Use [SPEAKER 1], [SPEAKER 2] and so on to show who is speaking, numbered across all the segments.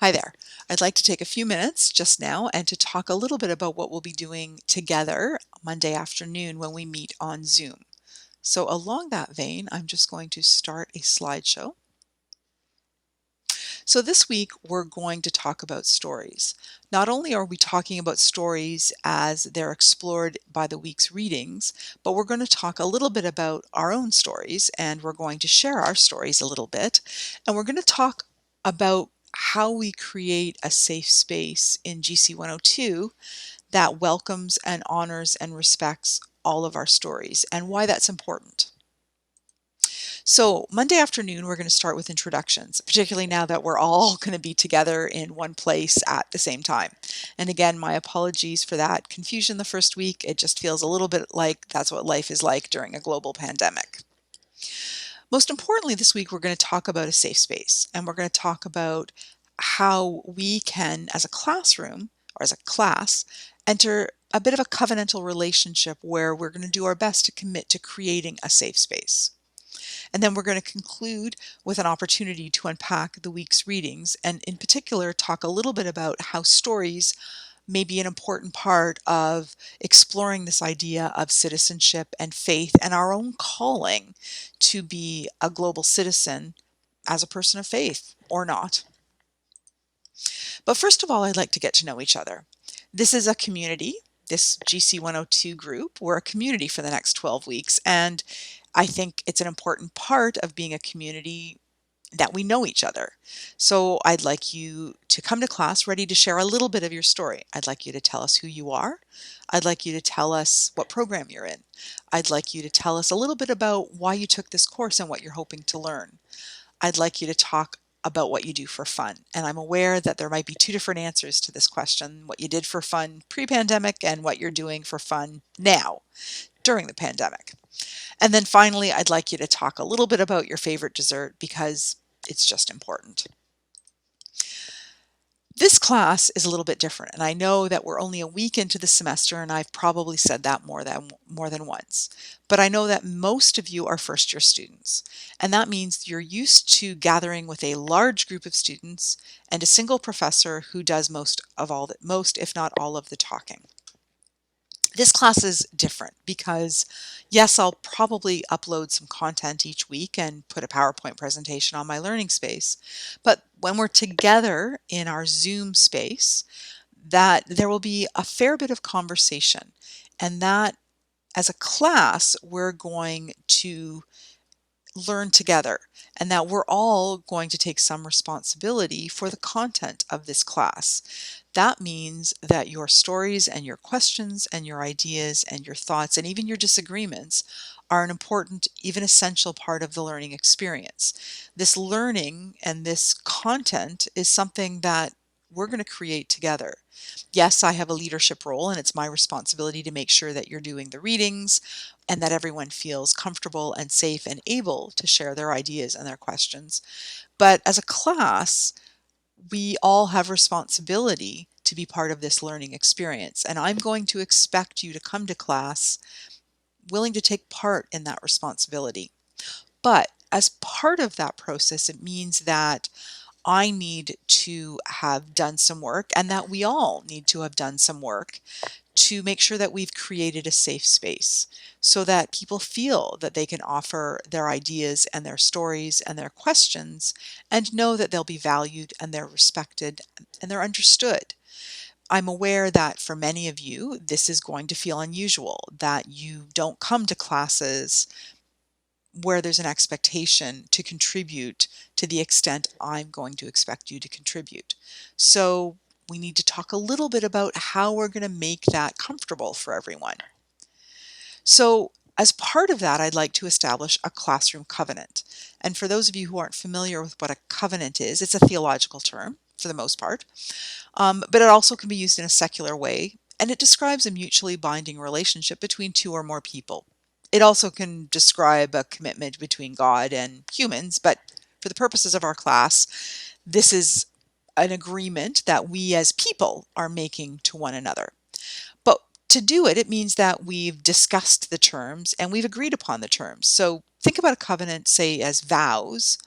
[SPEAKER 1] Hi there. I'd like to take a few minutes just now and to talk a little bit about what we'll be doing together Monday afternoon when we meet on Zoom. So along that vein, I'm just going to start a slideshow. So this week we're going to talk about stories. Not only are we talking about stories as they're explored by the week's readings, but we're going to talk a little bit about our own stories and we're going to share our stories a little bit. And we're going to talk about how we create a safe space in GC 102 that welcomes and honors and respects all of our stories and why that's important. So Monday afternoon, we're going to start with introductions, particularly now that we're all going to be together in one place at the same time. And again, my apologies for that confusion the first week. It just feels a little bit like that's what life is like during a global pandemic. Most importantly, this week, we're going to talk about a safe space, and we're going to talk about how we can, as a classroom or as a class, enter a bit of a covenantal relationship where we're going to do our best to commit to creating a safe space. And then we're going to conclude with an opportunity to unpack the week's readings and, in particular, talk a little bit about how stories may be an important part of exploring this idea of citizenship and faith and our own calling to be a global citizen as a person of faith or not. But first of all, I'd like to get to know each other. This is a community. This GC 102 group, we're a community for the next 12 weeks. And I think it's an important part of being a community that we know each other. So I'd like you to come to class ready to share a little bit of your story. I'd like you to tell us who you are. I'd like you to tell us what program you're in. I'd like you to tell us a little bit about why you took this course and what you're hoping to learn. I'd like you to talk about what you do for fun. And I'm aware that there might be two different answers to this question, what you did for fun pre-pandemic and what you're doing for fun now during the pandemic. And then finally, I'd like you to talk a little bit about your favorite dessert because it's just important. This class is a little bit different, and I know that we're only a week into the semester, and I've probably said that more than once. But I know that most of you are first-year students, and that means you're used to gathering with a large group of students and a single professor who does most, if not all, of the talking. This class is different because, yes, I'll probably upload some content each week and put a PowerPoint presentation on my learning space. But when we're together in our Zoom space, that there will be a fair bit of conversation. And that as a class, we're going to learn together and that we're all going to take some responsibility for the content of this class. That means that your stories and your questions and your ideas and your thoughts and even your disagreements are an important, even essential part of the learning experience. This learning and this content is something that we're going to create together. Yes, I have a leadership role and it's my responsibility to make sure that you're doing the readings and that everyone feels comfortable and safe and able to share their ideas and their questions. But as a class, we all have responsibility to be part of this learning experience. And I'm going to expect you to come to class willing to take part in that responsibility. But as part of that process, it means that I need to have done some work and that we all need to have done some work to make sure that we've created a safe space so that people feel that they can offer their ideas and their stories and their questions and know that they'll be valued and they're respected and they're understood. I'm aware that for many of you, this is going to feel unusual, that you don't come to classes where there's an expectation to contribute to the extent I'm going to expect you to contribute. So we need to talk a little bit about how we're going to make that comfortable for everyone. So as part of that, I'd like to establish a classroom covenant. And for those of you who aren't familiar with what a covenant is, it's a theological term for the most part, but it also can be used in a secular way, and it describes a mutually binding relationship between two or more people. It also can describe a commitment between God and humans, but for the purposes of our class, this is an agreement that we as people are making to one another. But to do it, it means that we've discussed the terms and we've agreed upon the terms. So think about a covenant, say, as vows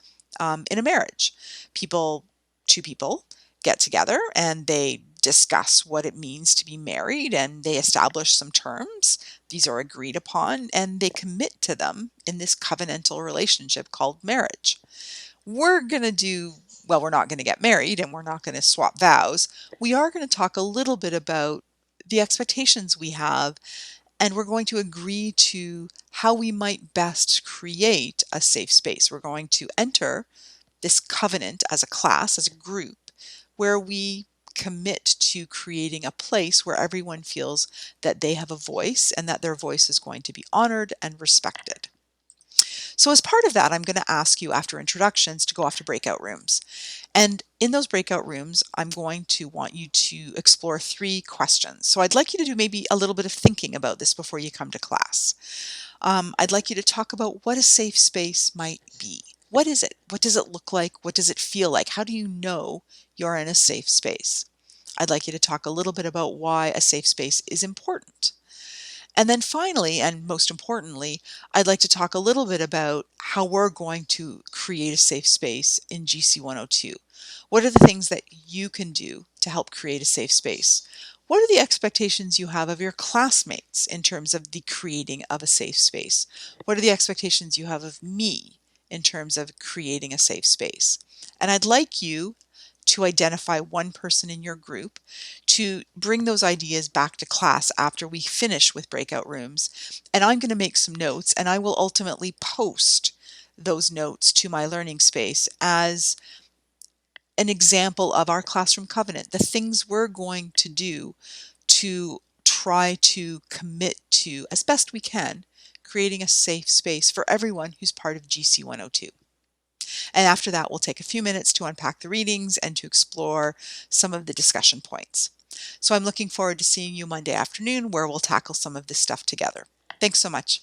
[SPEAKER 1] in a marriage. Two people get together and they discuss what it means to be married and they establish some terms. These are agreed upon and they commit to them in this covenantal relationship called marriage. We're going to do, well, we're not going to get married and we're not going to swap vows. We are going to talk a little bit about the expectations we have, and we're going to agree to how we might best create a safe space. We're going to enter this covenant as a class, as a group, where we commit to creating a place where everyone feels that they have a voice and that their voice is going to be honored and respected. So as part of that, I'm going to ask you after introductions to go off to breakout rooms. And in those breakout rooms, I'm going to want you to explore 3 questions. So I'd like you to do maybe a little bit of thinking about this before you come to class. I'd like you to talk about what a safe space might be. What is it? What does it look like? What does it feel like? How do you know you're in a safe space? I'd like you to talk a little bit about why a safe space is important. And then finally, and most importantly, I'd like to talk a little bit about how we're going to create a safe space in GC 102. What are the things that you can do to help create a safe space? What are the expectations you have of your classmates in terms of the creating of a safe space? What are the expectations you have of me in terms of creating a safe space? And I'd like you to identify one person in your group to bring those ideas back to class after we finish with breakout rooms. And I'm going to make some notes and I will ultimately post those notes to my learning space as an example of our classroom covenant, the things we're going to do to try to commit to, as best we can, creating a safe space for everyone who's part of GC 102. And after that, we'll take a few minutes to unpack the readings and to explore some of the discussion points. So I'm looking forward to seeing you Monday afternoon where we'll tackle some of this stuff together. Thanks so much.